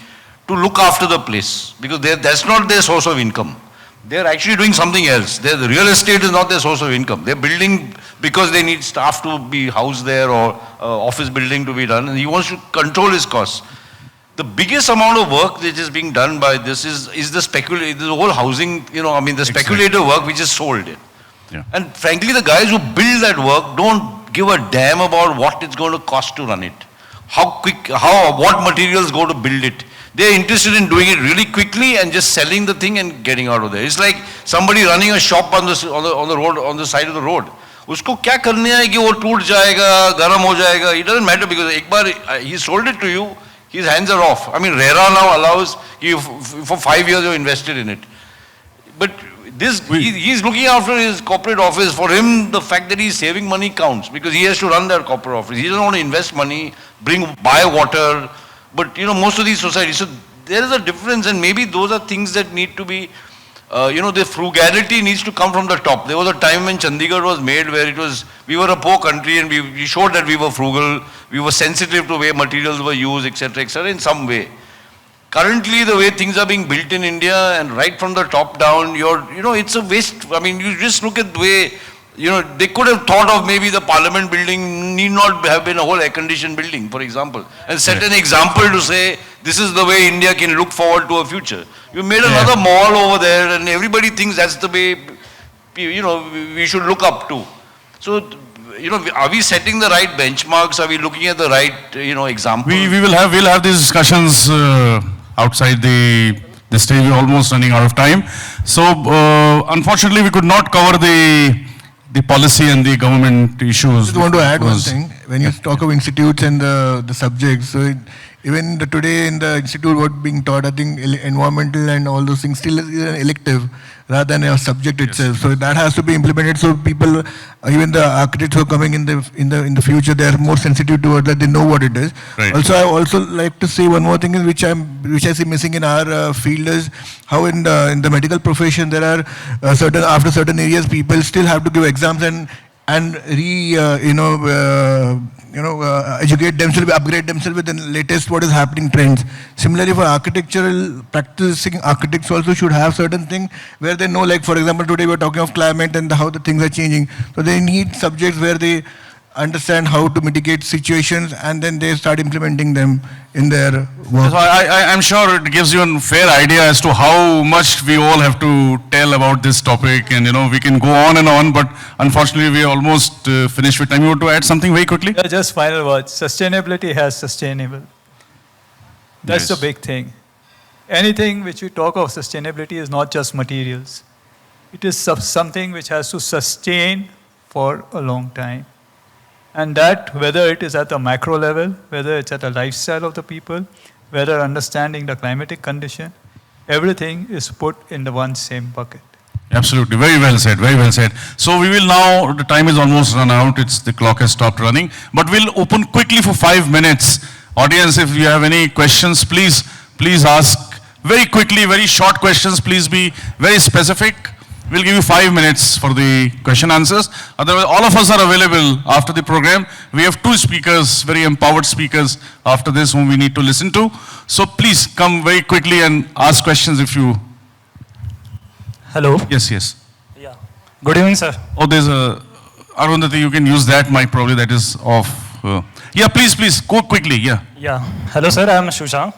to look after the place because that's not their source of income. They're actually doing something else. The real estate is not their source of income. They're building because they need staff to be housed there or office building to be done, and he wants to control his costs. The biggest amount of work that is being done by this is the whole housing, the speculative work which is sold in. Yeah. And frankly, the guys who build that work don't give a damn about what it's going to cost to run it. What materials go to build it. They're interested in doing it really quickly and just selling the thing and getting out of there. It's like somebody running a shop on the road, on the side of the road. Usko kya karne hai ki wo toot jayega, garam ho jayega. It doesn't matter because ek baar he sold it to you, his hands are off. RERA now allows you for 5 years you invested in it. But he's looking after his corporate office. For him, the fact that he's saving money counts because he has to run that corporate office. He doesn't want to invest money, buy water. But most of these societies, so there is a difference, and maybe those are things that need to be, the frugality needs to come from the top. There was a time when Chandigarh was made where we were a poor country and we showed that we were frugal, we were sensitive to the way materials were used, etc., in some way. Currently, the way things are being built in India and right from the top down, it's a waste. You just look at the way, they could have thought of maybe the parliament building need not have been a whole air-conditioned building, for example, and set an example to say, this is the way India can look forward to a future. You made another mall over there and everybody thinks that's the way, we should look up to. So, are we setting the right benchmarks? Are we looking at the right, example? We'll have these discussions outside the stage. We're almost running out of time. So unfortunately, we could not cover the policy and the government issues. I just want to add one thing. When you talk of institutes and the subjects, so even today in the institute, what being taught, I think environmental and all those things still is an elective rather than a subject itself. So that has to be implemented. So people, even the architects who are coming in the future, they are more sensitive towards that. They know what it is. Right. Also, I also like to say one more thing, which I see missing in our field is how in the medical profession there are after certain areas people still have to give exams and educate themselves, upgrade themselves with the latest what is happening trends. Similarly, for architectural, practicing architects also should have certain things where they know, like for example, today we're talking of climate and how the things are changing. So they need subjects where they understand how to mitigate situations and then they start implementing them in their work. So I'm sure it gives you a fair idea as to how much we all have to tell about this topic, and we can go on and on, but unfortunately we almost finished with time. You want to add something very quickly? Yeah, just final words. Sustainability has sustainable. That's the big thing. Anything which we talk of sustainability is not just materials. It is something which has to sustain for a long time. And that, whether it is at the macro level, whether it's at the lifestyle of the people, whether understanding the climatic condition, everything is put in the one same bucket. Absolutely. Very well said. Very well said. So we will now, the time is almost run out. The clock has stopped running. But we'll open quickly for 5 minutes. Audience, if you have any questions, please ask very quickly, very short questions. Please be very specific. We'll give you 5 minutes for the question answers. Otherwise, all of us are available after the program. We have 2 speakers, very empowered speakers after this whom we need to listen to. So please come very quickly and ask questions if you... Hello. Yes. Yeah. Good evening, sir. Oh, there's a... Arundhati, you can use that mic probably, that is off. Yeah, please, go quickly, yeah. Yeah. Hello, sir. I am Shushank.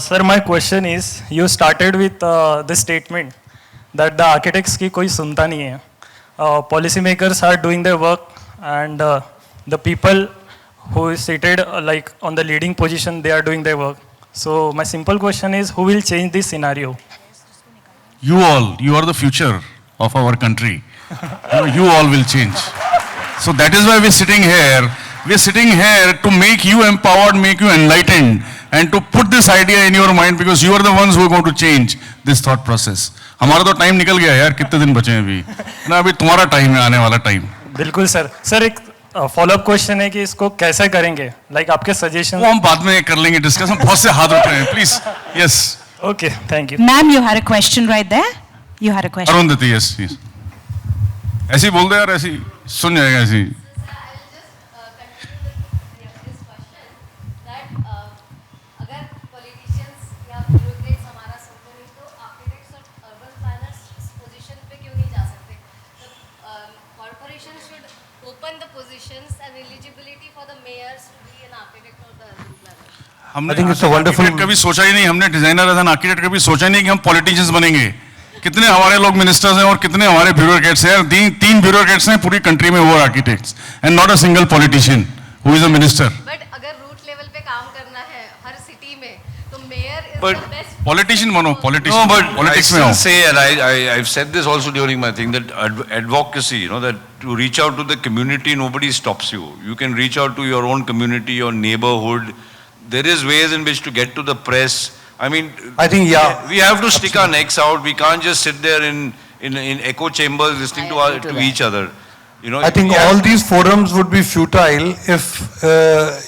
Sir, my question is, you started with this statement that the architects की कोई सुनता नहीं है. Policy makers are doing their work, and the people who is seated like on the leading position, they are doing their work. So my simple question is, who will change this scenario? You are the future of our country. You all will change. So that is why we're sitting here. We're sitting here to make you empowered, make you enlightened, and to put this idea in your mind, because you are the ones who are going to change this thought process. हमारा तो time निकल गया यार, कितने दिन बचे हैं अभी ना, अभी तुम्हारा टाइम है आने वाला टाइम. बिल्कुल सर. सर एक फॉलोअप क्वेश्चन है कि इसको कैसे करेंगे, लाइक आपके सजेशन. वो हम बाद में कर लेंगे डिस्कस. हम बहुत से हाथ उठ रहे हैं, please. Yes. Okay, thank you. Ma'am, you had a question right there. You had a question. Arundhati, yes. ऐसे ही बोल दे यार, ऐसे सुन जाएगा ऐसे. I think it's a wonderful. कभी सोचा ही नहीं हमने, डिजाइनर एज एन आर्किटेक्ट कभी सोचा ही नहीं कि हम पॉलिटिशियंस बनेंगे. कितने हमारे लोग मिनिस्टर्स हैं और कितने हमारे ब्यूरोक्रेट्स हैं. 3 ब्यूरोक्रेट्स हैं पूरी कंट्री में, वो architects, and not a single politician who is a minister. But अगर रूट लेवल पे काम करना है हर सिटी में, तो mayor is the best. Politician बनो, politician. No, but politics I में still आओ. say, and I've said this also during my thing, that advocacy, that to reach out to the community, nobody stops you. You can reach out to your own community, your neighborhood. There is ways in which to get to the press. I mean, I think, yeah. we have to stick our necks out. We can't just sit there in echo chambers listening to each other. I think all these forums would be futile if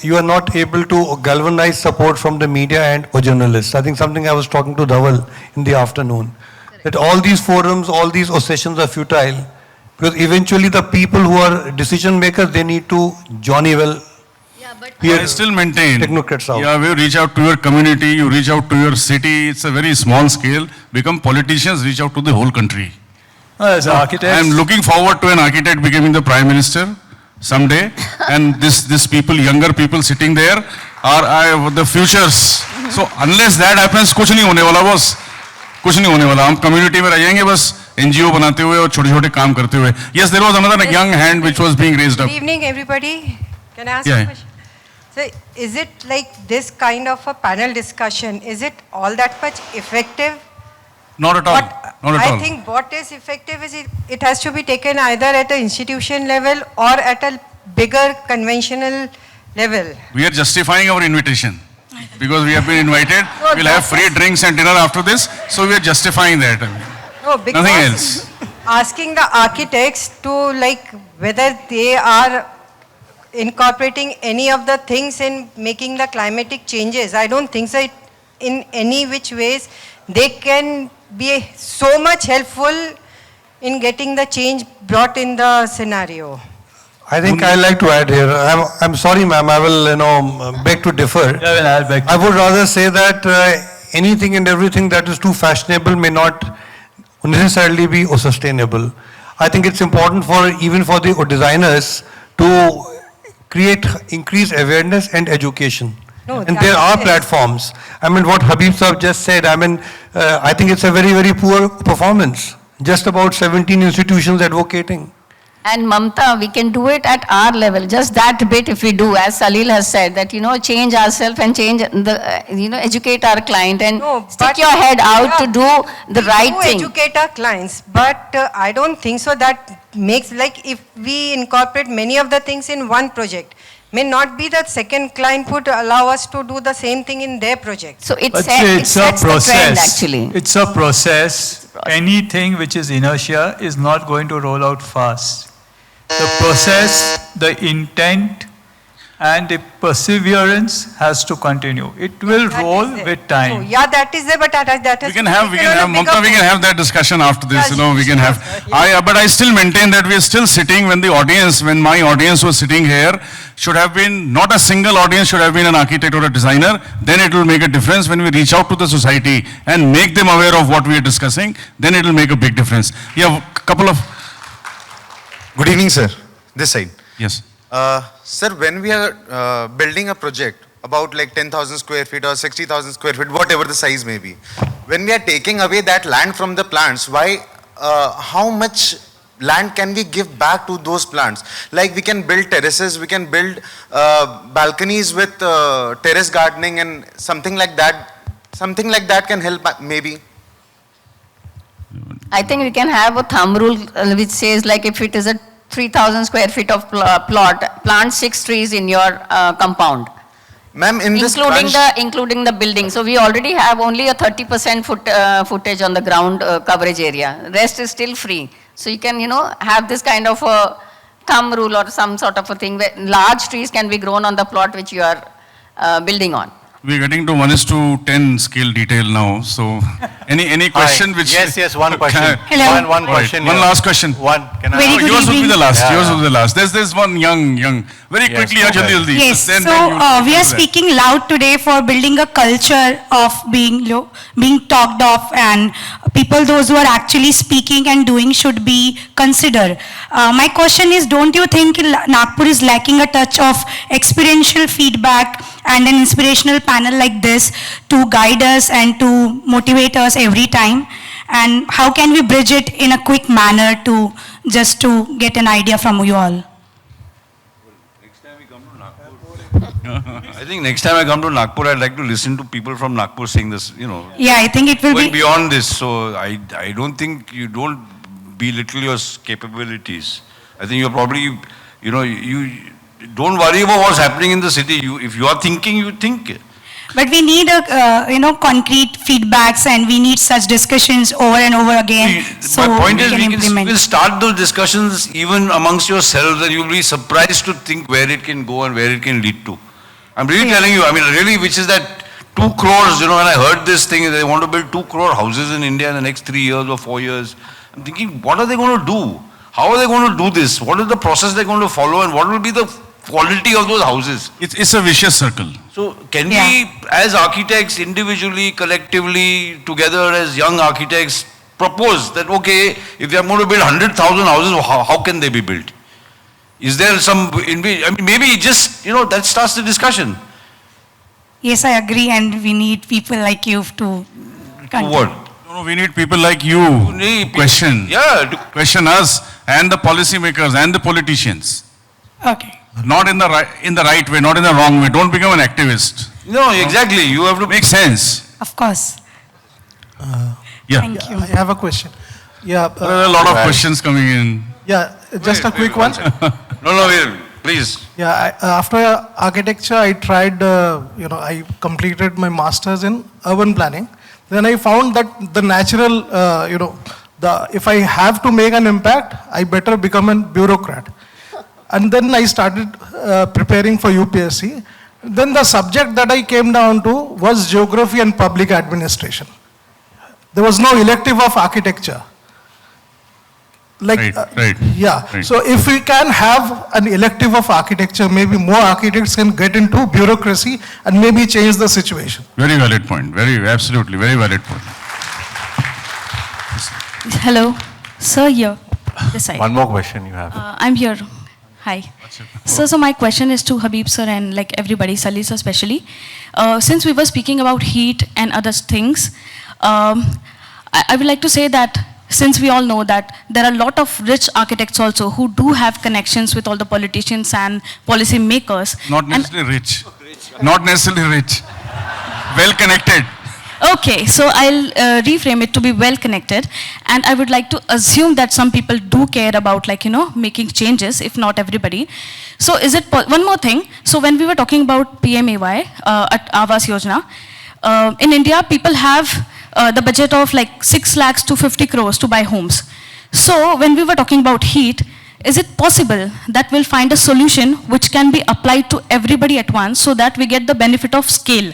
you are not able to galvanize support from the media and or journalists. I think something I was talking to Dhaval in the afternoon, that all these forums, all these sessions are futile, because eventually the people who are decision makers, they need to Johnny well. I still maintain, technocrats out. Yeah, you reach out to your community, you reach out to your city. It's a very small scale. Become politicians, reach out to the whole country. As architects, I am looking forward to an architect becoming the prime minister someday, and this people, younger people sitting there, are the futures. So unless that happens, कुछ नहीं होने वाला boss, कुछ नहीं होने वाला. हम community में रह जाएंगे बस, NGO बनाते हुए और छोटे-छोटे काम करते हुए. Yes, there was another young hand which was being raised up. Good evening, everybody. Can I ask Yeah. a question? So, is it like this kind of a panel discussion, is it all that much effective? Not at all. Not at all. I think what is effective is it has to be taken either at an institution level or at a bigger conventional level. We are justifying our invitation because we have been invited. No, We'll have free drinks and dinner after this, so we are justifying that. No, because Nothing else. asking the architects to like whether they are incorporating any of the things in making the climatic changes, I don't think so. In any which ways, they can be so much helpful in getting the change brought in the scenario. I think I'd like to add here. I'm sorry, ma'am. I will, beg to differ. I would rather say that anything and everything that is too fashionable may not necessarily be sustainable. I think it's important even for the designers to increase awareness and education. No, And there are platforms. I mean, what Habib Saab just said, I think it's a very, very poor performance. Just about 17 institutions advocating. And Mamta, we can do it at our level, just that bit if we do, as Salil has said, that, change ourselves and change educate our client and stick your head out to do the right thing. We educate our clients, but I don't think so that makes, like if we incorporate many of the things in one project, may not be that second client would allow us to do the same thing in their project. So it But sets the trend actually. It's a process. Anything which is inertia is not going to roll out fast. The process, the intent, and the perseverance has to continue. It will roll with time. Yeah, that is there, but that has We can have, Mamta, we can have that discussion after this, we can have. But I still maintain that we are still sitting when my audience was sitting here, should have been, not a single audience should have been an architect or a designer, then it will make a difference when we reach out to the society and make them aware of what we are discussing, then it will make a big difference. Yeah, couple of... Good evening, sir. This side. Yes. Sir, when we are building a project about like 10,000 square feet or 60,000 square feet, whatever the size may be, when we are taking away that land from the plants, how much land can we give back to those plants? Like we can build terraces, we can build balconies with terrace gardening and something like that. Something like that can help maybe. I think we can have a thumb rule which says like if it is a 3,000 square feet of plot, plant 6 trees in your compound. Ma'am, including the building. So we already have only a 30% footage on the ground coverage area. Rest is still free. So you can, have this kind of a thumb rule or some sort of a thing where large trees can be grown on the plot which you are building on. We are getting to 1:10 scale detail now. So, any question which? Yes, one question. Hello. One question. One last question. One. Can I? Very good Yours will be evening. the last. Yeah. Yours will be the last. There's one young. Very quickly, jaldi. Yes, Then so you we are do that. speaking loud today for building a culture of being talked of, and people, those who are actually speaking and doing should be considered. My question is, don't you think Nagpur is lacking a touch of experiential feedback and an inspirational panel like this to guide us and to motivate us every time? And how can we bridge it in a quick manner to get an idea from you all? I think next time I come to Nagpur, I'd like to listen to people from Nagpur saying this, Yeah, I think it will going be... beyond this. So I don't think you don't belittle your capabilities. I think you're probably, you don't worry about what's happening in the city. If you are thinking, you think. But we need concrete feedbacks, and we need such discussions over and over again. So my point is, implement. we'll start those discussions even amongst yourselves, and you'll be surprised to think where it can go and where it can lead to. I'm really telling you, really, which is that 2 crores, when I heard this thing, they want to build 2 crore houses in India in the next 3 years or 4 years. I'm thinking, what are they going to do? How are they going to do this? What is the process they're going to follow, and what will be the quality of those houses? It's a vicious circle. So can we, as architects, individually, collectively, together as young architects, propose that, okay, if they are going to build 100,000 houses, how can they be built? Is there some, maybe just, that starts the discussion. Yes, I agree, and we need people like you to continue. What? No, we need people like you need question. Yeah. Question us and the policymakers and the politicians. Okay. Not in the right way, not in the wrong way. Don't become an activist. No, exactly. You have to Make sense. Of course. Yeah. Thank you. I have a question. Yeah. There are a lot of questions coming in. Yeah, just a quick one. No, please. Yeah, after architecture, I tried, I completed my master's in urban planning. Then I found that the natural, if I have to make an impact, I better become a bureaucrat. And then I started preparing for UPSC. Then the subject that I came down to was geography and public administration. There was no elective of architecture. Right. Yeah. Right. So if we can have an elective of architecture, maybe more architects can get into bureaucracy and maybe change the situation. Very valid point. Absolutely, very valid point. Hello. Sir, here. This side. One more question you have. I'm here. Hi. So my question is to HABEEB sir and like everybody, Salil sir especially. Since we were speaking about heat and other things, I would like to say that since we all know that there are a lot of rich architects also who do have connections with all the politicians and policy makers. Not necessarily rich. Not necessarily rich. Well connected. Okay, so I'll reframe it to be well connected, and I would like to assume that some people do care about making changes, if not everybody. So is it, one more thing, so when we were talking about PMAY at Awas Yojana, in India people have the budget of like 6 lakhs to 50 crores to buy homes. So when we were talking about heat, is it possible that we'll find a solution which can be applied to everybody at once so that we get the benefit of scale?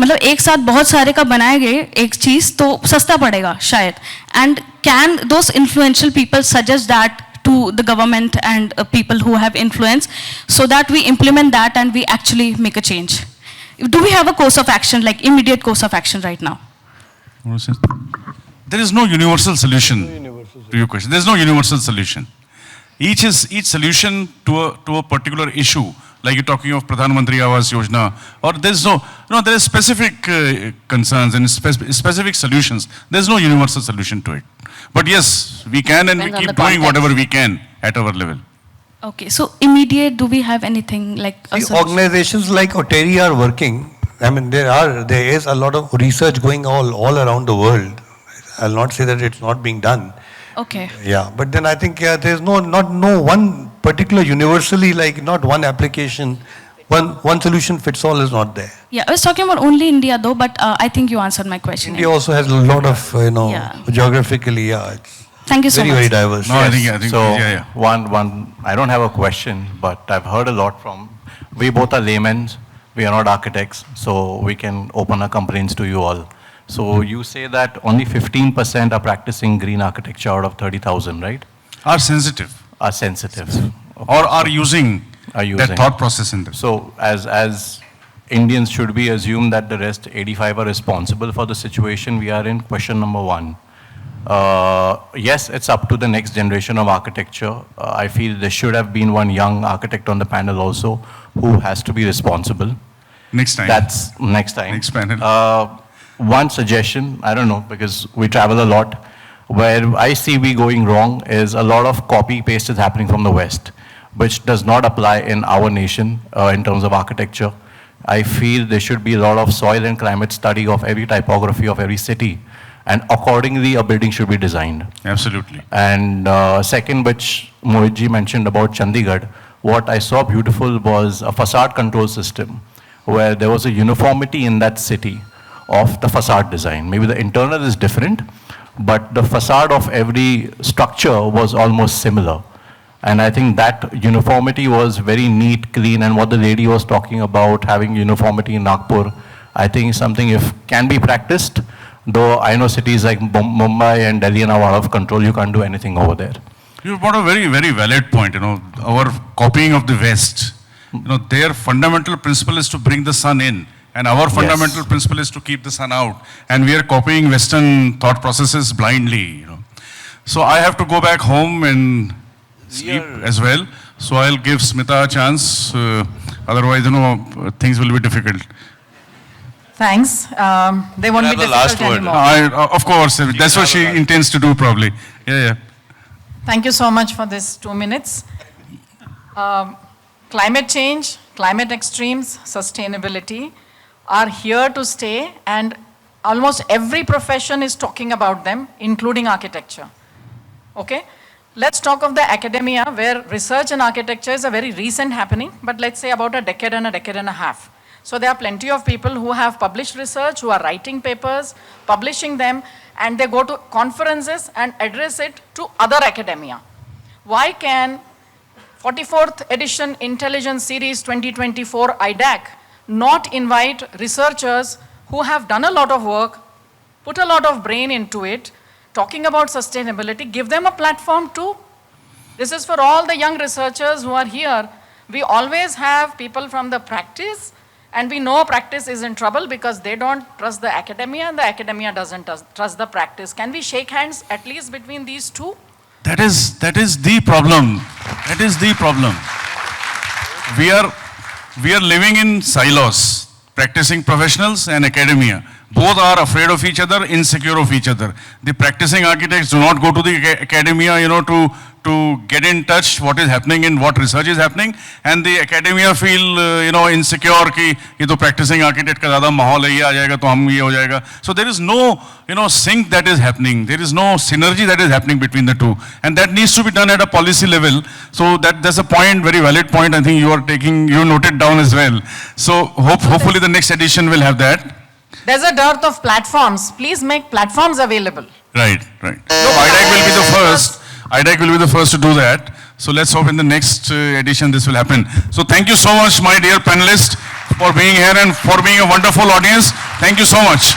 मतलब एक साथ बहुत सारे का बनाए गए एक चीज तो सस्ता पड़ेगा शायद. And can those influential people suggest that to the government and people who have influence so that we implement that and we actually make a change? Do we have a course of action, like immediate course of action right now? There is no universal solution to your question. There is no universal solution. Each solution to a particular issue, like you're talking of Pradhan Mantri Awas Yojana, or there is specific concerns and specific solutions. There's no universal solution to it. But yes, we can and we keep doing whatever we can at our level. Okay, so immediate, do we have anything like a solution? Organizations like Oteri are working. I mean, there is a lot of research going all around the world. I'll not say that it's not being done. Okay. Yeah, but then I think there's no one particular universally, like not one application, one solution fits all is not there. Yeah, I was talking about only India though, but I think you answered my question. India also has a lot of, geographically, it's Thank you so much. very diverse. No, Yes. I think so. One, I don't have a question, but I've heard a lot from, we both are laymen, we are not architects, so we can open our complaints to you all. So you say that only 15% are practicing green architecture out of 30,000, right? Are sensitive. Are sensitive. Or are using that thought process in them. So as Indians, should we assume that the rest 85 are responsible for the situation we are in? Question number one. Yes, it's up to the next generation of architecture. I feel there should have been one young architect on the panel also who has to be responsible. Next time. That's next time. Next panel. One suggestion, I don't know, because we travel a lot, where I see we going wrong is a lot of copy-paste is happening from the West, which does not apply in our nation in terms of architecture. I feel there should be a lot of soil and climate study of every typography of every city, and accordingly a building should be designed. Absolutely. And second, which Mohit ji mentioned about Chandigarh, what I saw beautiful was a facade control system, where there was a uniformity in that city of the facade design. Maybe the internal is different, but the facade of every structure was almost similar. And I think that uniformity was very neat, clean, and what the lady was talking about, having uniformity in Nagpur, I think something if can be practiced, though I know cities like Mumbai and Delhi are now out of control, you can't do anything over there. You've brought a very, very valid point, our copying of the West. Their fundamental principle is to bring the sun in. And our fundamental principle is to keep the sun out. And we are copying Western thought processes blindly. So I have to go back home and sleep as well. So I'll give SMITA a chance. Otherwise, things will be difficult. Thanks. They won't be have the difficult last word. anymore. Of course, that's what she intends to do probably. Yeah. Thank you so much for this 2 minutes. Climate change, climate extremes, sustainability are here to stay, and almost every profession is talking about them, including architecture. Okay? Let's talk of the academia, where research in architecture is a very recent happening, but let's say about a decade and a half. So there are plenty of people who have published research, who are writing papers, publishing them, and they go to conferences and address it to other academia. Why can 44th edition Intelligence Series 2024 IDAC not invite researchers who have done a lot of work, put a lot of brain into it, talking about sustainability, give them a platform too? This is for all the young researchers who are here. We always have people from the practice, and we know practice is in trouble because they don't trust the academia and the academia doesn't trust the practice. Can we shake hands at least between these two? That is the problem. That is the problem. We are living in silos, practicing professionals and academia. Both are afraid of each other, insecure of each other. The practicing architects do not go to the academia, to get in touch what is happening and what research is happening, and the academia feel, insecure कि ये तो practicing architect का ज़्यादा माहौल है, ये आ जाएगा तो हम ये हो जाएगा. So there is no, sync that is happening. There is no synergy that is happening between the two, and that needs to be done at a policy level. So that's a point, very valid point. I think you noted down as well. So hopefully the next edition will have that. There's a dearth of platforms. Please make platforms available. Right. So IDAC will be the first. IDAC will be the first to do that. So let's hope in the next edition this will happen. So thank you so much, my dear panelists, for being here and for being a wonderful audience. Thank you so much.